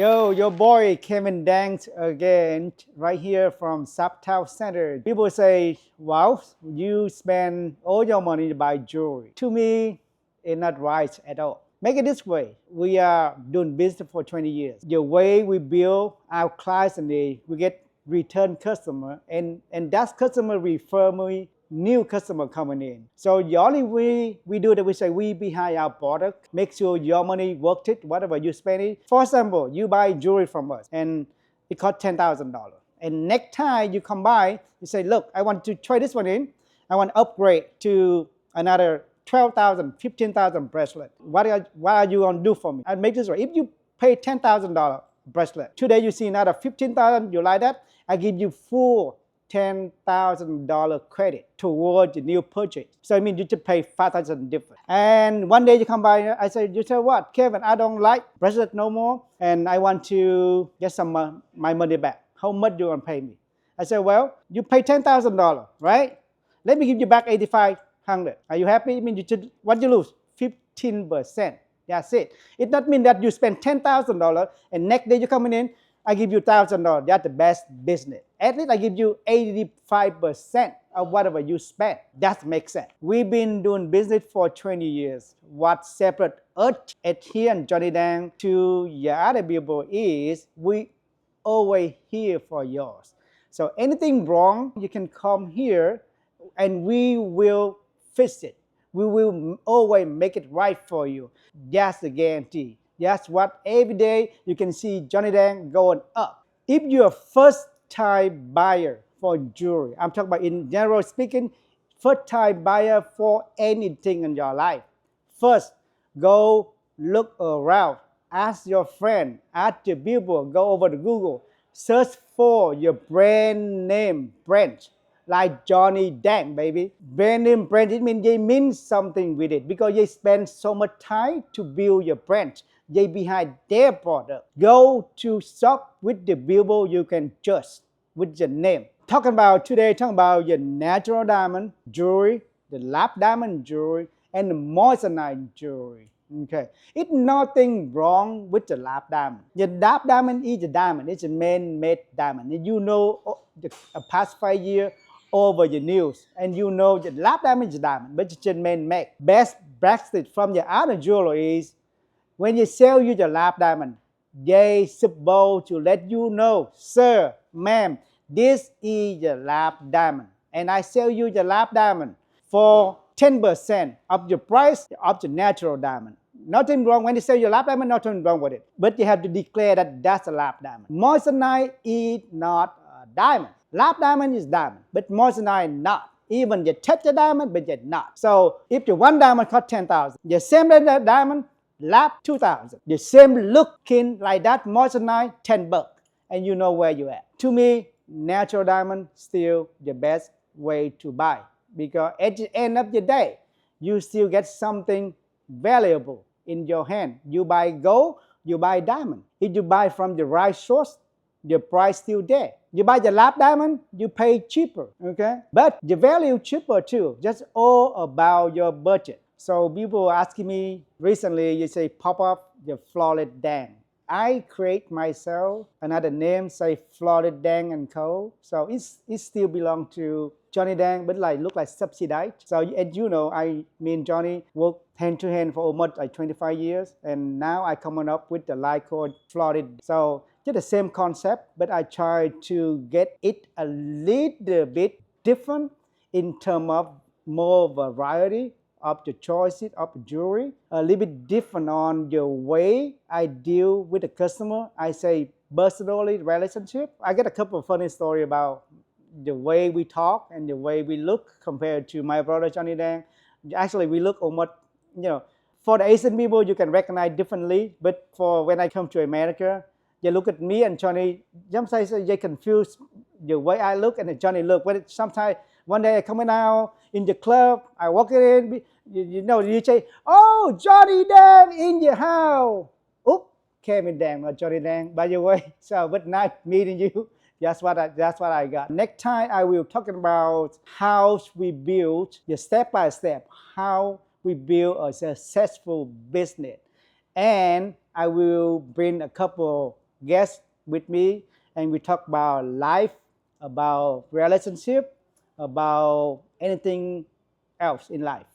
Yo, your boy Kevin Danks again, right here from Sharpharpstown Center. People say, wow, you spend all your money to buy jewelry. To me, it's not right at all. Make it this way. We are doing business for 20 years. The way we build our clients and we get return customer and that customer refer me new customer coming in. So the only way we do that, we say we behind our product, make sure your money worth it, whatever you spend it. For example, you buy jewelry from us and it costs $10,000. And next time you come by, you say, look, I want to try this one in. I want to upgrade to another 12,000, 15,000 bracelet. What are you going to do for me? I'll make this right. If you pay $10,000 bracelet, today you see another 15,000, you like that? I give you full $10,000 credit toward the new purchase. So I mean you just pay $5,000 different. And one day you come by, I say, you say what, Kevin, I don't like bracelet no more, and I want to get some my money back. How much do you want to pay me? I said, well, you pay $10,000, right? Let me give you back $8,500. Are you happy? I mean, what you lose? 15%. That's it. It doesn't mean that you spend $10,000 and next day you coming in, I give you $1,000. That's the best business. At least I give you 85% of whatever you spend. That makes sense. We've been doing business for 20 years. What separates us at here and Johnny Dang to your other people is we always here for yours. So anything wrong, you can come here and we will fix it. We will always make it right for you. That's the guarantee. That's what every day you can see Johnny Dang going up. If you're a first-time buyer for jewelry, I'm talking about in general speaking, first-time buyer for anything in your life. First, go look around. Ask your friend, ask your people, go over to Google. Search for your brand name brand. Like Johnny Dang, baby. Brand name brand, it means they mean something with it because they spend so much time to build your brand. They behind their product. Go to shop with the people you can trust with your name. Talking about your natural diamond jewelry, the lab diamond jewelry, and the moissanite jewelry. Okay, it's nothing wrong with the lab diamond. The lab diamond is a diamond. It's a man-made diamond. And you know, the past 5 years over the news, and you know the lab diamond is a diamond, but it's just man-made. Best bracelet from your other jewelry is when you sell you the lab diamond, they supposed to let you know, sir, ma'am, this is the lab diamond, and I sell you the lab diamond for 10% of the price of the natural diamond. Nothing wrong when they sell you lab diamond, nothing wrong with it. But you have to declare that that's a lab diamond. Moissanite is not a diamond. Lab diamond is diamond, but moissanite not. Even you touch the diamond, but you're not. So if the one diamond costs 10,000, the same diamond, lab 2,000. The same looking like that moissanite, $10, and you know where you're at. To me, natural diamond still the best way to buy because at the end of the day, you still get something valuable in your hand. You buy gold, you buy diamond. If you buy from the right source, the price still there. You buy the lab diamond, you pay cheaper, okay? But the value cheaper too, just all about your budget. So people asking me recently, you say pop up the Flawless Dang. I create myself another name, say Flawless Dang and Co. So it still belong to Johnny Dang, but like look like subsidized. So as you know, me and Johnny work hand to hand for almost like 25 years, and now I coming up with the line called Flawless. So just the same concept, but I try to get it a little bit different in terms of more variety of the choices of jewelry, a little bit different on the way I deal with the customer. I say personally relationship. I get a couple of funny stories about the way we talk and the way we look compared to my brother Johnny Dang. Actually, we look almost, for the Asian people, you can recognize differently, but for when I come to America, they look at me and Johnny, sometimes they confuse the way I look and the Johnny look. But sometimes one day I coming out in the club, I walk in, you say, oh, Johnny Dang in your house. Oops, Kevin Dang, not Johnny Dang, by the way. So, but nice meeting you. That's what I got. Next time I will talk about how we build the step by step, how we build a successful business. And I will bring a couple guest with me, and we talk about life, about relationship, about anything else in life.